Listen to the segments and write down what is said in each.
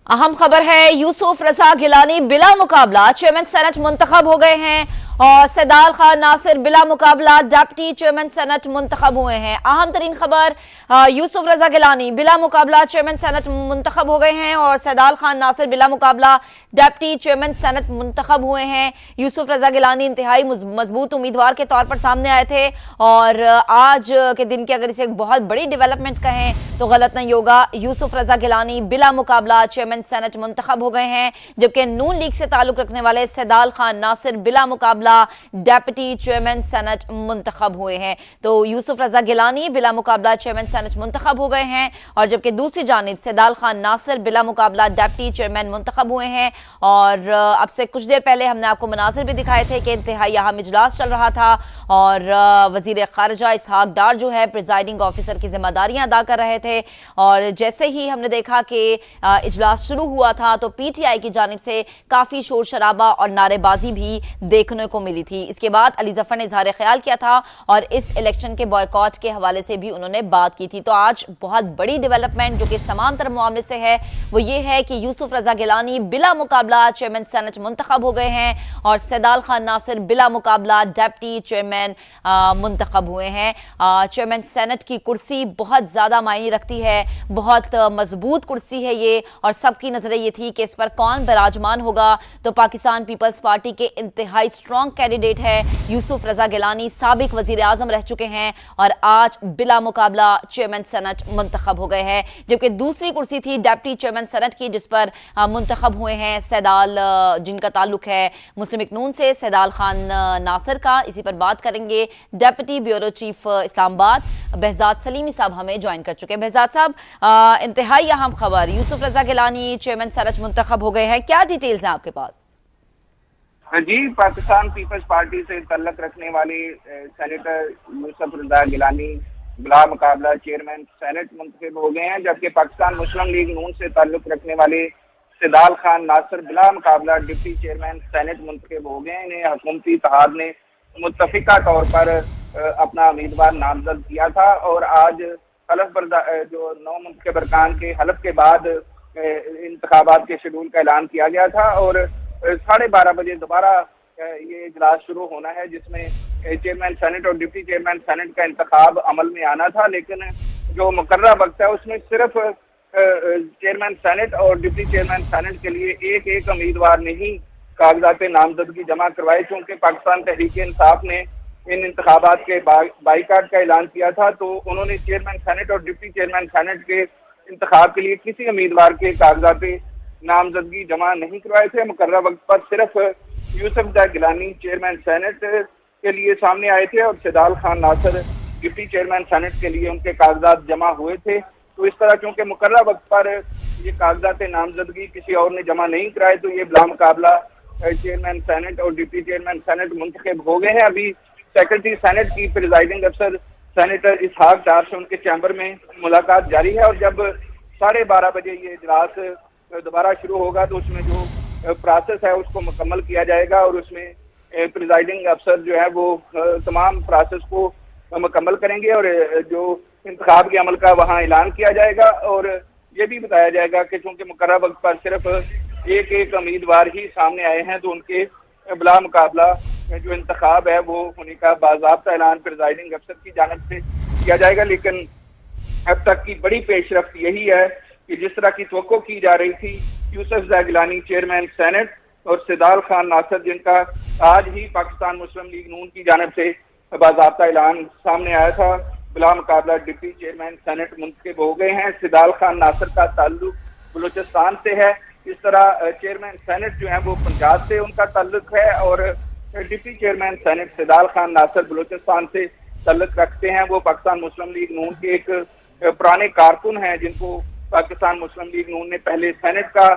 अहम खबर है, यूसुफ रजा गिलानी बिला मुकाबला चेयरमैन सेनेट मुंतखब हो गए हैं और सैदाल खान नासिर बिला मुकाबला डिप्टी चेयरमैन सेनेट मुंतखब हुए हैं। अहम तरीन खबर, यूसुफ रजा गिलानी बिला मुकाबला चेयरमैन सेनेट मुंतखब हो गए हैं और सैदाल खान नासिर बिला मुकाबला डिप्टी चेयरमैन सेनेट मुंतखब हुए हैं। यूसुफ रजा गिलानी इंतहाई मजबूत उम्मीदवार के तौर पर सामने आए थे और आज के दिन की अगर इसे एक बहुत बड़ी डेवलपमेंट कहें तो गलत नहीं होगा। यूसुफ रजा गिलानी बिला मुकाबला चेयरमैन सेनेट मुंतखब हो गए हैं, जबकि नून लीग से ताल्लुक रखने वाले सैदाल खान नासिर बिला मुकाबला डेप्टी चेयरमैन सेनेट मुंतखब हुए हैं। तो यूसुफ रजा गिलानी बिला मुकाबला चेयरमैन सेनेट मुंतखब हो गए हैं और जबकि दूसरी जानिब सैदाल खान नासिर बिला मुकाबला डेप्टी चेयरमैन मुंतखब हुए हैं। और अब से कुछ देर पहले हमने आपको मनाजिर भी दिखाए थे कि इंतहाई अहम इजलास चल रहा था और वजीर खारजा इसहाक डार जो है प्रिजाइडिंग ऑफिसर की जिम्मेदारियां अदा कर रहे थे। और जैसे ही हमने देखा कि इजलास शुरू हुआ था तो पीटीआई की जानिब से काफी शोर शराबा और नारेबाजी भी देखने को मिली थी। इसके बाद अली जफर ने इजहार ख्याल किया था और इस इलेक्शन के बॉयकॉट के हवाले से भी उन्होंने बात की थी। तो आज बहुत बड़ी डेवलपमेंट जो कि इस तमाम तरह मामले से है वो ये है कि यूसुफ रजा गिलानी बिला मुकाबला चेयरमैन सेनेट मुंतखब हो गए हैं और सैदाल खान नासिर बिला मुकाबला डिप्टी चेयरमैन मुंतखब हुए हैं। चेयरमैन सेनेट की कुर्सी बहुत ज्यादा मायने रखती है, बहुत मजबूत कुर्सी है ये और सबकी नजरें ये थी कि इस पर कौन विराजमान होगा। तो पाकिस्तान पीपल्स पार्टी के इंतहाई स्ट्रॉन्ग कैंडिडेट है यूसुफ रजा गिलानी, साबिक वजीर आजम रह चुके हैं और आज बिला मुकाबला चेयरमैन सेनेट मुंतखब हो गए हैं। जबकि दूसरी कुर्सी थी डिप्टी चेयरमैन सेनेट की जिस पर मुंतखब हुए हैं सैदाल, जिनका ताल्लुक है मुस्लिम लीग नून से, सैदाल खान नासिर का। इसी पर बात करेंगे। Deputy bureau chief Islamabad Behzad Salimi साहब हमें ज्वाइन कर चुके हैं। बहजाद साहब, इंतहाई अहम खबर, यूसुफ रजा गिलानी चेयरमैन सेनेट मुंतखब हो गए हैं, क्या डिटेल्स हैं आपके पास? जी, पाकिस्तान पीपल्स पार्टी से तल्लक रखने वाले सेनेटर यूसुफ रजा गिलानी बिला मुकाबला चेयरमैन सेनेट मुंतखब हो गए हैं, जबकि पाकिस्तान मुस्लिम लीग नून से ताल्लुक रखने वाले सैदाल खान नासिर बिला मुकाबला डिप्टी चेयरमैन सेनेट मुंतखब हो गए। इन्हें हुकूमती इत्तेहाद ने मुत्तफिका तौर पर अपना उम्मीदवार नामजद किया था और आज हलफ जो 9 मुंतखब अरकान के हलफ के बाद इंतखाबात के शेड्यूल का ऐलान किया गया था और 12:30 बजे दोबारा ये इजलास शुरू होना है जिसमें चेयरमैन सेनेट और डिप्टी चेयरमैन सेनेट का इंतखाब अमल में आना था। लेकिन जो मुकर्ररा वक्त है उसमें सिर्फ चेयरमैन सेनेट और डिप्टी चेयरमैन सेनेट के लिए एक उम्मीदवार ने ही कागजात नामजदगी जमा करवाए। चूंकि पाकिस्तान तहरीक इंसाफ ने इन इंतखाबात के बाइकाट का ऐलान किया था तो उन्होंने चेयरमैन सेनेट और डिप्टी चेयरमैन सेनेट के इंतखाब के लिए किसी उम्मीदवार के कागजात नामजदगी जमा नहीं करवाए थे। मुकर्ररा वक्त पर सिर्फ यूसुफ रजा गिलानी चेयरमैन सेनेट के लिए सामने आए थे और Saidal Khan Nasir deputy chairman senate के लिए उनके कागजात जमा हुए थे। तो इस तरह चूंकि मुकर्ररा वक्त पर ये कागजात नामजदगी किसी और ने जमा नहीं कराए तो ये बिला मुकाबला चेयरमैन सेनेट और डिप्टी चेयरमैन सेनेट मुंतखब हो गए हैं। अभी सेक्रेटरी सेनेट की प्रिजाइडिंग अफसर सेनेटर इसहाक डार से उनके चैम्बर में मुलाकात जारी है और जब 12:30 बजे ये इजलास दोबारा शुरू होगा तो उसमें जो प्रोसेस है उसको मुकम्मल किया जाएगा और उसमें प्रिजाइडिंग अफसर जो है वो तमाम प्रोसेस को मुकम्मल करेंगे और जो इंतखाब के अमल का वहाँ ऐलान किया जाएगा और ये भी बताया जाएगा कि चूंकि मुकर्रर वक्त पर सिर्फ एक उम्मीदवार ही सामने आए हैं तो उनके बिला मुकाबला जो इंतखाब है वो होने का बाज़ाब्ता ऐलान प्रिजाइडिंग अफसर की जानिब से किया जाएगा। लेकिन अब तक की बड़ी पेशरफ्त यही है कि जिस तरह की तवक्को की जा रही थी यूसुफ रजा गिलानी चेयरमैन सेनेट और सैदाल खान नासिर जिनका आज ही पाकिस्तान मुस्लिम लीग नून की जानिब से बाज़ाब्ता ऐलान सामने आया था, बिला मुकाबला डिप्टी चेयरमैन सेनेट मुंतखब हो गए हैं। सैदाल खान नासिर का ताल्लुक बलूचिस्तान से है, इस तरह चेयरमैन सेनेट जो है वो पंजाब से उनका ताल्लुक है और deputy chairman senate Saidal Khan Nasir Balochistan से ताल्लुक रखते हैं। वो पाकिस्तान मुस्लिम लीग नून के एक पुराने कारकुन हैं जिनको पाकिस्तान मुस्लिम लीग नून ने पहले सेनेट का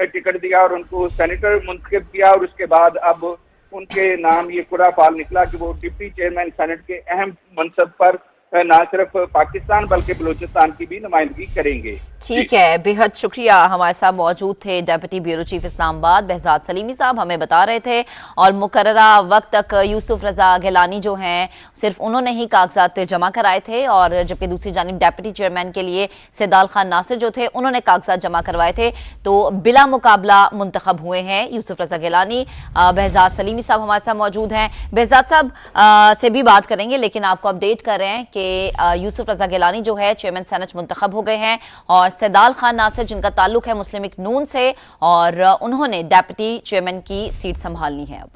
टिकट दिया और उनको सेनेटर मुंतखब किया और उसके बाद अब उनके नाम ये कुरा पाल निकला कि वो डिप्टी चेयरमैन सेनेट के अहम मनसब पर न सिर्फ पाकिस्तान बल्कि बलूचिस्तान की भी नुमाइंदगी करेंगे। ठीक है, बेहद शुक्रिया। हमारे साथ मौजूद थे deputy bureau chief Islamabad behzad Salimi साहब, हमें बता रहे थे। और मुकर्ररा वक्त तक यूसुफ रजा गिलानी जो हैं सिर्फ उन्होंने ही कागजात जमा कराए थे, और जबकि दूसरी जानिब डेप्यूटी चेयरमैन के लिए सैदाल खान नासिर जो थे उन्होंने कागजात जमा करवाए थे। तो बिला मुकाबला मुंतखब हुए हैं यूसुफ रजा गिलानी। behzad सलीमी साहब हमारे साथ मौजूद हैं। behzad साहब से भी बात करेंगे, लेकिन आपको अपडेट कर रहे हैं कि यूसुफ रजा गिलानी जो है चेयरमैन सेनेट मुंतखब हो गए हैं, और सैदाल खान नासिर जिनका ताल्लुक है मुस्लिम लीग नून से, और उन्होंने डेप्यूटी चेयरमैन की सीट संभालनी है अब।